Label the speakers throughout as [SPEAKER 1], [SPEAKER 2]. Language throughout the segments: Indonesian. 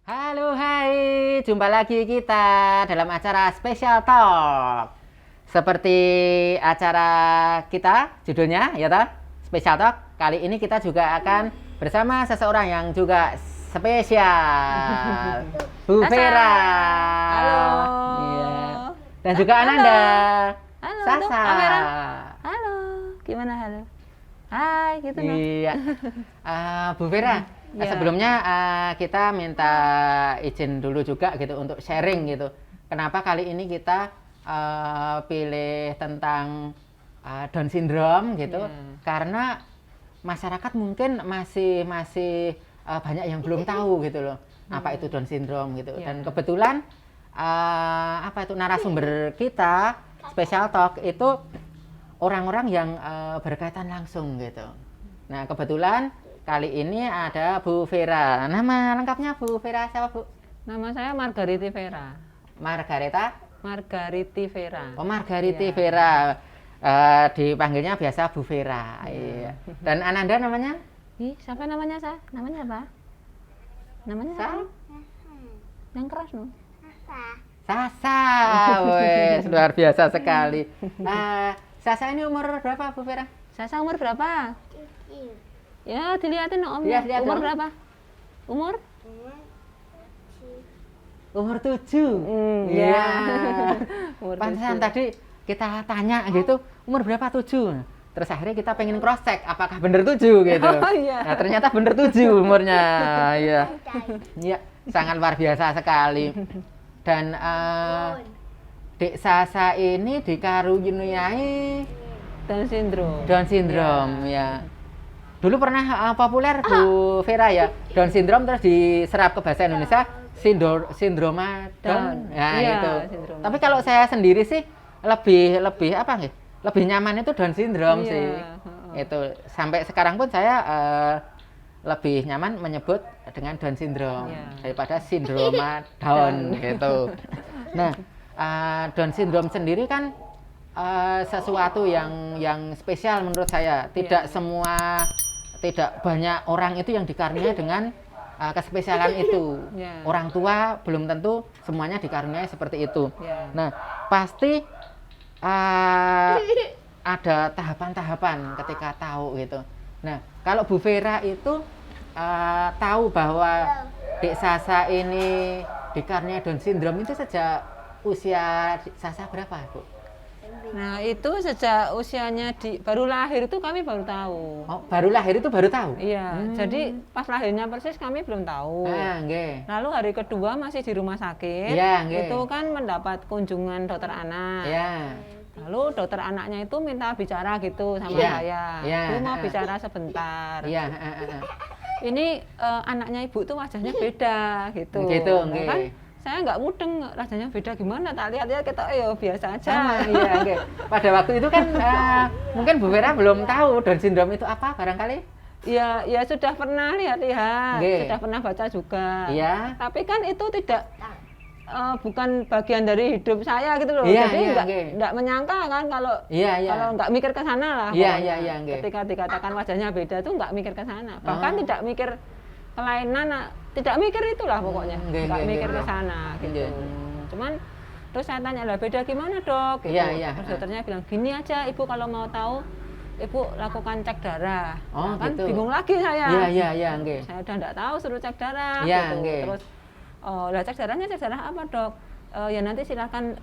[SPEAKER 1] Halo, hai, jumpa lagi kita dalam acara Special Talk. Seperti acara kita, judulnya ya toh, Special Talk. Kali ini kita juga akan bersama seseorang yang juga spesial, Bu Vera.
[SPEAKER 2] Halo.
[SPEAKER 1] Iya. Dan juga Ananda.
[SPEAKER 2] Halo,
[SPEAKER 1] Sasa.
[SPEAKER 2] kamera. Halo. Gimana halo? Hai, gitu nah.
[SPEAKER 1] Iya. Bu Vera,
[SPEAKER 2] Ya.
[SPEAKER 1] sebelumnya kita minta izin dulu juga gitu untuk sharing gitu. Kenapa kali ini kita pilih tentang Down syndrome gitu?
[SPEAKER 2] Ya.
[SPEAKER 1] Karena masyarakat mungkin masih banyak yang belum tahu gitu loh. Apa itu Down syndrome gitu.
[SPEAKER 2] Ya.
[SPEAKER 1] Dan kebetulan apa itu narasumber kita Special Talk itu orang-orang yang berkaitan langsung gitu. Nah, kebetulan kali ini ada Bu Vera. Nama lengkapnya Bu Vera siapa, Bu?
[SPEAKER 2] Nama saya Margariti Vera.
[SPEAKER 1] Margareta?
[SPEAKER 2] Margariti Vera.
[SPEAKER 1] Oh, Margariti
[SPEAKER 2] Iya.
[SPEAKER 1] Vera. Dipanggilnya biasa Bu Vera. Iya. Dan Ananda namanya?
[SPEAKER 2] Ih, siapa namanya saya? Namanya apa? Namanya
[SPEAKER 1] Sa?
[SPEAKER 2] apa? Yang keras no.
[SPEAKER 1] Sasa. Wes, luar biasa sekali. Sasa ini umur berapa, Bu Vera?
[SPEAKER 2] Sasa umur berapa? Ya, dilihatin no, Om.
[SPEAKER 1] Lihat
[SPEAKER 2] Umur
[SPEAKER 1] dong.
[SPEAKER 2] berapa? Umur?
[SPEAKER 1] Umur 7.
[SPEAKER 2] Iya. Umur
[SPEAKER 1] Pantesan
[SPEAKER 2] 7.
[SPEAKER 1] tadi kita tanya gitu, umur berapa 7? Terus akhirnya kita pengen cross check apakah bener 7 gitu.
[SPEAKER 2] Oh, iya.
[SPEAKER 1] Nah, ternyata bener 7 umurnya. Iya. Iya, sangat luar biasa sekali. Dan Dek Sasa ini dikaruniai
[SPEAKER 2] Down
[SPEAKER 1] Down
[SPEAKER 2] syndrome.
[SPEAKER 1] syndrome ya. Dulu pernah populer Bu Vera ya, Down syndrome terus diserap ke bahasa Indonesia sindroma Down. Nah,
[SPEAKER 2] Iya,
[SPEAKER 1] itu.
[SPEAKER 2] sindroma.
[SPEAKER 1] Tapi kalau saya sendiri sih lebih apa nih? Lebih nyaman itu Down syndrome
[SPEAKER 2] Iya,
[SPEAKER 1] sih. Itu sampai sekarang pun saya lebih nyaman menyebut dengan Down syndrome
[SPEAKER 2] Iya.
[SPEAKER 1] daripada sindroma Down gitu. Nah, Down syndrome sendiri kan sesuatu yang spesial menurut saya. Tidak banyak orang itu yang dikaruniai dengan kespesialan itu.
[SPEAKER 2] Ya.
[SPEAKER 1] Orang tua belum tentu semuanya dikaruniai seperti itu.
[SPEAKER 2] Ya.
[SPEAKER 1] Nah, pasti ada tahapan-tahapan ketika tahu gitu. Nah, kalau Bu Vera itu tahu bahwa Dek Sasa ini dikaruniai Down syndrome itu sejak usia Sasa berapa, Bu?
[SPEAKER 2] Nah, itu sejak usianya baru lahir itu kami baru tahu.
[SPEAKER 1] Oh, baru lahir itu baru tahu?
[SPEAKER 2] Iya, jadi pas lahirnya persis kami belum tahu.
[SPEAKER 1] Nggih.
[SPEAKER 2] Lalu hari kedua masih di rumah sakit.
[SPEAKER 1] Iya, nggih.
[SPEAKER 2] Itu kan mendapat kunjungan dokter anak.
[SPEAKER 1] Ya.
[SPEAKER 2] Lalu dokter anaknya itu minta bicara gitu sama
[SPEAKER 1] Iya,
[SPEAKER 2] saya.
[SPEAKER 1] iya,
[SPEAKER 2] Bu mau bicara sebentar.
[SPEAKER 1] Iya,
[SPEAKER 2] Ini anaknya ibu tuh wajahnya beda gitu.
[SPEAKER 1] Gitu,
[SPEAKER 2] Nah,
[SPEAKER 1] nggih.
[SPEAKER 2] kan saya nggak mudeng wajahnya beda gimana, tak lihat ya kita biasa aja.
[SPEAKER 1] sama, iya, nggih. Pada waktu itu kan mungkin Bu Vera belum tahu Down syndrome itu apa barangkali?
[SPEAKER 2] Ya sudah pernah lihat-lihat,
[SPEAKER 1] Nggih.
[SPEAKER 2] sudah pernah baca juga.
[SPEAKER 1] Iya.
[SPEAKER 2] Tapi kan itu tidak bukan bagian dari hidup saya gitu loh.
[SPEAKER 1] Iya,
[SPEAKER 2] Jadi
[SPEAKER 1] iya, nggih.
[SPEAKER 2] nggak menyangka kan kalau
[SPEAKER 1] Iya, iya.
[SPEAKER 2] kalau nggak mikir ke sana lah.
[SPEAKER 1] Iya,
[SPEAKER 2] pokoknya.
[SPEAKER 1] iya, nggih.
[SPEAKER 2] Ketika dikatakan wajahnya beda tuh nggak mikir ke sana. Bahkan
[SPEAKER 1] Oh.
[SPEAKER 2] tidak mikir kelainan, tidak mikir itulah pokoknya.
[SPEAKER 1] Nggih,
[SPEAKER 2] Nggak
[SPEAKER 1] nggih,
[SPEAKER 2] mikir
[SPEAKER 1] nggih.
[SPEAKER 2] ke sana gitu.
[SPEAKER 1] Nggih.
[SPEAKER 2] Cuman terus saya tanya lah beda gimana dok? Gitu.
[SPEAKER 1] Iya, iya.
[SPEAKER 2] Terus dokternya bilang gini aja ibu kalau mau tahu ibu lakukan cek darah.
[SPEAKER 1] Oh,
[SPEAKER 2] Nah, kan
[SPEAKER 1] gitu.
[SPEAKER 2] bingung lagi saya.
[SPEAKER 1] Iya, nggih.
[SPEAKER 2] Saya udah nggak tahu suruh cek darah.
[SPEAKER 1] Iya,
[SPEAKER 2] gitu.
[SPEAKER 1] nggih.
[SPEAKER 2] Terus lah cek darah apa dok? Ya nanti silakan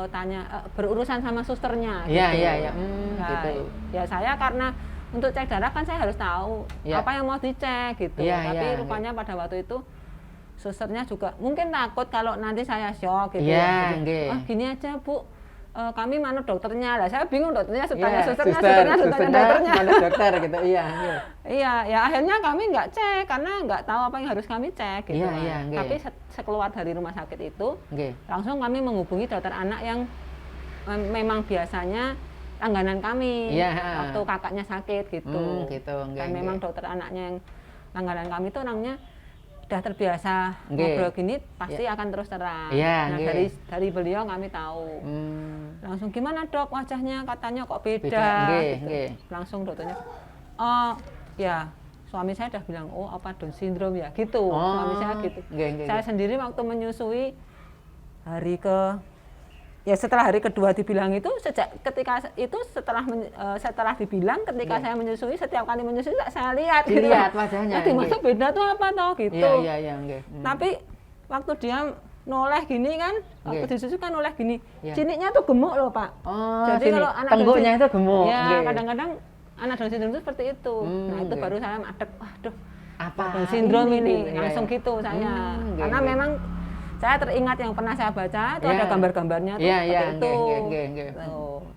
[SPEAKER 2] tanya berurusan sama susternya.
[SPEAKER 1] Iya,
[SPEAKER 2] gitu.
[SPEAKER 1] iya.
[SPEAKER 2] Nah,
[SPEAKER 1] Gitu.
[SPEAKER 2] ya saya karena untuk cek darah kan saya harus tahu
[SPEAKER 1] Iya.
[SPEAKER 2] apa yang mau dicek gitu.
[SPEAKER 1] Iya,
[SPEAKER 2] Tapi
[SPEAKER 1] iya,
[SPEAKER 2] rupanya pada waktu itu susternya juga mungkin takut kalau nanti saya shock gitu.
[SPEAKER 1] Iya,
[SPEAKER 2] Jadi,
[SPEAKER 1] nggih.
[SPEAKER 2] gini aja Bu, kami manut dokternya lah. Saya bingung dokternya tanya
[SPEAKER 1] Iya,
[SPEAKER 2] susternya,
[SPEAKER 1] susternya,
[SPEAKER 2] tanya dokternya.
[SPEAKER 1] mana dokter gitu. Iya, nggih.
[SPEAKER 2] Iya, ya akhirnya kami nggak cek karena nggak tahu apa yang harus kami cek gitu.
[SPEAKER 1] Iya,
[SPEAKER 2] kan.
[SPEAKER 1] iya, nggih.
[SPEAKER 2] Tapi sekeluar dari rumah sakit itu
[SPEAKER 1] Nggih.
[SPEAKER 2] langsung kami menghubungi dokter anak yang memang biasanya langganan kami
[SPEAKER 1] Iya.
[SPEAKER 2] waktu kakaknya sakit gitu.
[SPEAKER 1] Gitu, nggih.
[SPEAKER 2] Dan memang
[SPEAKER 1] nggih.
[SPEAKER 2] dokter anaknya yang langganan kami itu orangnya udah terbiasa
[SPEAKER 1] Nggih.
[SPEAKER 2] ngobrol gini pasti akan terus terang.
[SPEAKER 1] Iya,
[SPEAKER 2] Nah
[SPEAKER 1] nggih.
[SPEAKER 2] dari beliau kami tahu. Langsung gimana dok wajahnya katanya kok beda.
[SPEAKER 1] Beda, nggih,
[SPEAKER 2] gitu.
[SPEAKER 1] nggih.
[SPEAKER 2] Langsung dokternya, oh ya suami saya udah bilang, oh apa Down syndrome ya, gitu. Suami saya gitu. Saya sendiri waktu menyusui setelah hari kedua dibilang itu, setelah dibilang ketika saya menyusui, setiap kali menyusui saya lihat gitu.
[SPEAKER 1] Dilihat wajahnya.
[SPEAKER 2] Jadi masa beda tuh apa toh gitu.
[SPEAKER 1] Iya.
[SPEAKER 2] Tapi waktu dia noleh gini kan, waktu disusui kan noleh gini,
[SPEAKER 1] Iya.
[SPEAKER 2] ciniknya tuh gemuk loh Pak.
[SPEAKER 1] Oh,
[SPEAKER 2] jadi kalau anak
[SPEAKER 1] tengguknya itu gemuk.
[SPEAKER 2] Ya kadang-kadang anak Down syndrome itu seperti itu. Nah itu baru saya madep, waduh apa Down syndrome ini, langsung gitu saya. Karena memang saya teringat yang pernah saya baca itu ada gambar-gambarnya tuh seperti itu.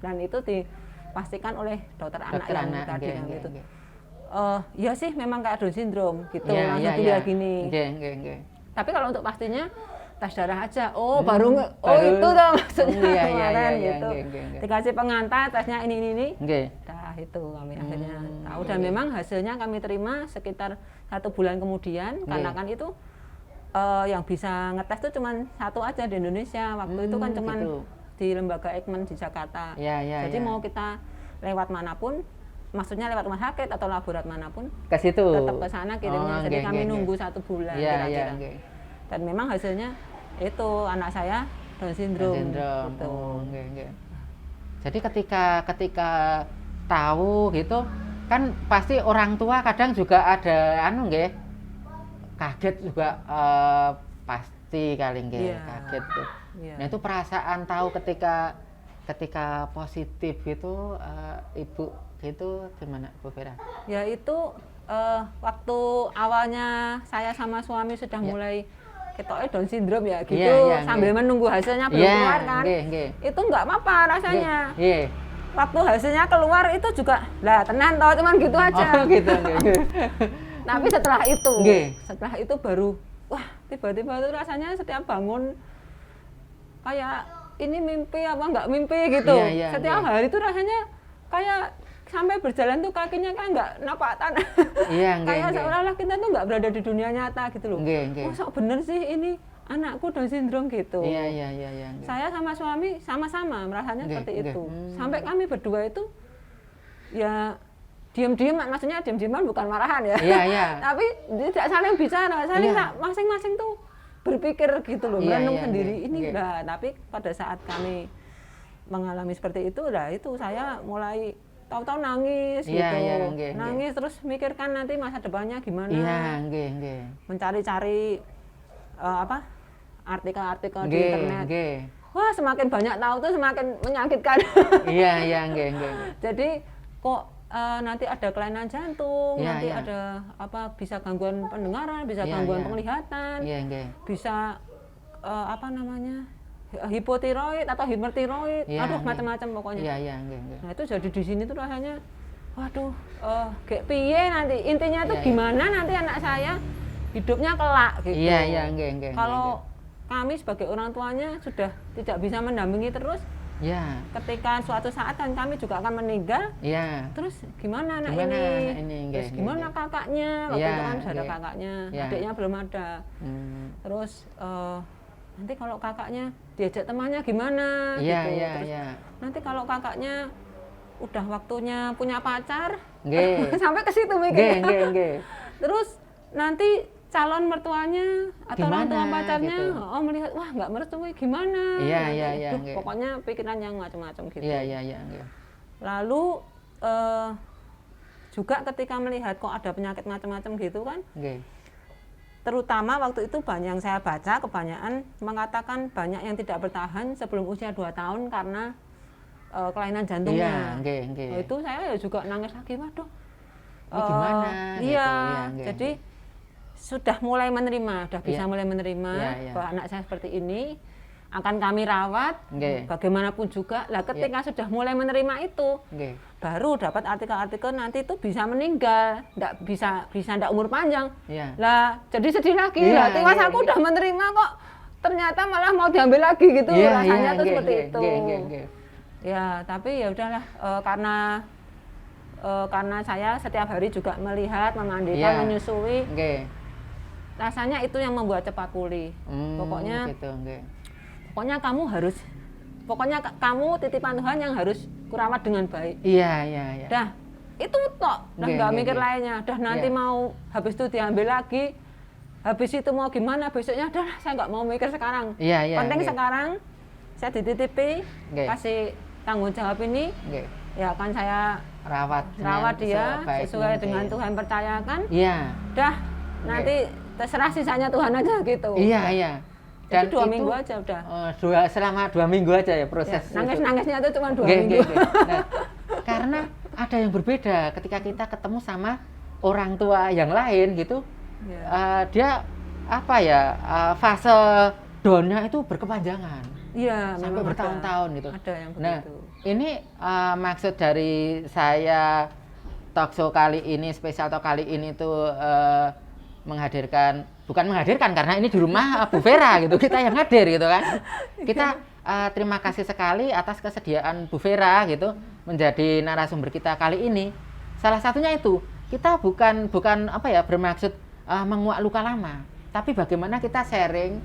[SPEAKER 2] Dan itu dipastikan oleh dokter anak yang tadi yang itu. Iya sih memang kayak Down syndrome gitu, langsung dilihat gini. Tapi kalau untuk pastinya tes darah aja. Baru itu tuh maksudnya kemarin gitu. Dikasih pengantar tesnya ini. Nah itu kami akhirnya tahu dan memang hasilnya kami terima sekitar 1 bulan kemudian karena kan itu yang bisa ngetes tuh cuma satu aja di Indonesia waktu itu kan cuma
[SPEAKER 1] gitu.
[SPEAKER 2] di lembaga Eijkman di Jakarta. Jadi mau kita lewat manapun, maksudnya lewat rumah sakit atau laborat manapun,
[SPEAKER 1] ke situ
[SPEAKER 2] tetap ke sana kirimnya. Jadi kami nunggu 1 bulan kira-kira. Dan memang hasilnya itu anak saya Down syndrome. Gitu.
[SPEAKER 1] Jadi ketika tahu gitu kan pasti orang tua kadang juga ada kaget juga pasti kali kaget tuh. Nah itu perasaan tahu ketika positif gitu ibu gitu gimana Bu Vera?
[SPEAKER 2] Ya itu waktu awalnya saya sama suami sudah mulai ketoknya Down syndrome ya gitu, sambil menunggu hasilnya belum keluar kan, itu nggak apa-apa rasanya. Waktu hasilnya keluar itu juga lah tenan toh, cuman gitu aja. Tapi setelah itu baru wah tiba-tiba tuh rasanya setiap bangun kayak ini mimpi apa nggak mimpi gitu. Setiap hari tuh rasanya kayak sampai berjalan tuh kakinya kan nggak napak tanah. Kayak seolah-olah kita tuh nggak berada di dunia nyata gitu loh. Masa bener sih ini anakku Down syndrome gitu. Saya sama suami sama-sama merasanya seperti itu. Sampai kami berdua itu ya diam-diaman, maksudnya diam-diaman bukan marahan ya. Tapi tidak saling bicara, saling masing-masing tuh berpikir gitu loh, merenung sendiri ini lah. Tapi pada saat kami mengalami seperti itu, lah itu saya mulai tahu-tahu nangis gitu. Nangis terus mikirkan nanti masa depannya gimana. Mencari-cari artikel-artikel di internet. Wah, semakin banyak tahu tuh semakin menyakitkan. Jadi kok nanti ada kelainan jantung, nanti ada bisa gangguan pendengaran, bisa gangguan penglihatan, bisa hipotiroid atau hipertiroid, macam-macam pokoknya. Nah itu jadi di sini tuh rasanya, waduh, kayak piye nanti, intinya tuh gimana nanti anak saya hidupnya kelak gitu. Kalau kami sebagai orang tuanya sudah tidak bisa mendampingi terus, ketika suatu saat kan kami juga akan meninggal, terus gimana anak ini, terus gimana kakaknya, waktu itu kan sudah ada kakaknya, adiknya belum ada, terus nanti kalau kakaknya diajak temannya gimana, terus nanti kalau kakaknya udah waktunya punya pacar, sampai ke situ mikirnya, terus nanti calon mertuanya atau orang tua pacarnya melihat wah nggak merestui gimana, pokoknya pikiran yang macam-macam gitu. Lalu juga ketika melihat kok ada penyakit macam-macam gitu kan, terutama waktu itu banyak yang saya baca kebanyakan mengatakan banyak yang tidak bertahan sebelum usia 2 tahun karena kelainan jantungnya. Itu saya juga nangis lagi, waduh.
[SPEAKER 1] Gimana?
[SPEAKER 2] Jadi sudah mulai menerima, bisa mulai menerima bahwa anak saya seperti ini akan kami rawat, bagaimanapun juga. Lah ketika sudah mulai menerima itu, baru dapat artikel-artikel nanti itu bisa meninggal, tidak umur panjang. Lah jadi sedih lagi, lah tiwas aku udah menerima kok, ternyata malah mau diambil lagi gitu, rasanya tuh seperti itu. Ya tapi ya udahlah, karena saya setiap hari juga melihat, memandikan, menyusui. Rasanya itu yang membuat cepat pulih. Pokoknya kamu titipan Tuhan yang harus kurawat dengan baik. Dah, itu tok, udah nggak mikir lainnya. Udah nanti mau habis itu diambil lagi, habis itu mau gimana besoknya, udah saya nggak mau mikir sekarang. Penting sekarang saya dititipi, kasih tanggung jawab ini, ya kan saya rawat dia sesuai dengan Tuhan percayakan. Udah nanti terserah sisanya Tuhan aja gitu. Dan itu 2 minggu aja udah.
[SPEAKER 1] Selama 2 minggu aja ya proses.
[SPEAKER 2] Nangis-nangisnya itu cuma 2 minggu.
[SPEAKER 1] Nah, karena ada yang berbeda ketika kita ketemu sama orang tua yang lain gitu. Dia apa ya, fase down-nya itu berkepanjangan. Sampai bertahun-tahun gitu.
[SPEAKER 2] Ada yang begitu.
[SPEAKER 1] Nah, ini maksud dari saya talkshow kali ini, spesial talk kali ini tuh bukan menghadirkan karena ini di rumah Bu Vera gitu, kita yang hadir gitu kan. Kita terima kasih sekali atas kesediaan Bu Vera gitu menjadi narasumber kita kali ini. Salah satunya itu, kita bukan apa ya, bermaksud menguak luka lama, tapi bagaimana kita sharing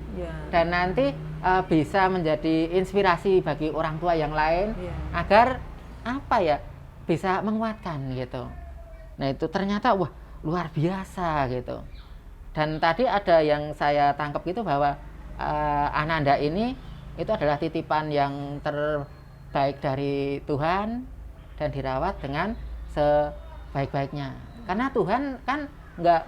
[SPEAKER 1] dan nanti bisa menjadi inspirasi bagi orang tua yang lain agar apa ya, bisa menguatkan gitu. Nah itu ternyata wah luar biasa gitu. Dan tadi ada yang saya tangkap gitu bahwa Ananda ini itu adalah titipan yang terbaik dari Tuhan dan dirawat dengan sebaik-baiknya. Karena Tuhan kan nggak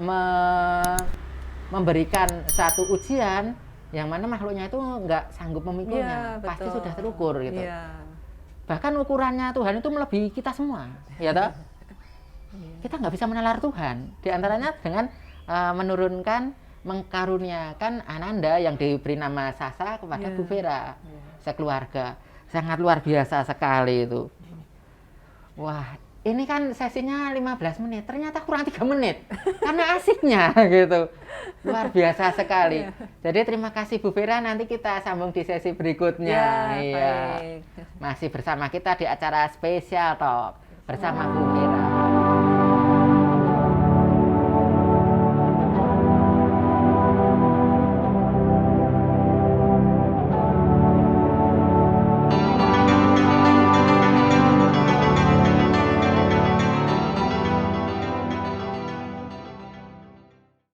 [SPEAKER 1] memberikan satu ujian yang mana makhluknya itu nggak sanggup memikulnya, pasti sudah terukur gitu. Bahkan ukurannya Tuhan itu melebihi kita semua, ya toh? Kita nggak bisa menalar Tuhan. Di antaranya dengan menurunkan, mengkaruniakan Ananda yang diberi nama Sasa kepada Bu Vera, sekeluarga. Sangat luar biasa sekali itu. Wah, ini kan sesinya 15 menit, ternyata kurang 3 menit karena asiknya gitu. Luar biasa sekali. Jadi terima kasih Bu Vera, nanti kita sambung di sesi berikutnya. Masih bersama kita di acara Spesial Talk bersama Bu Vera.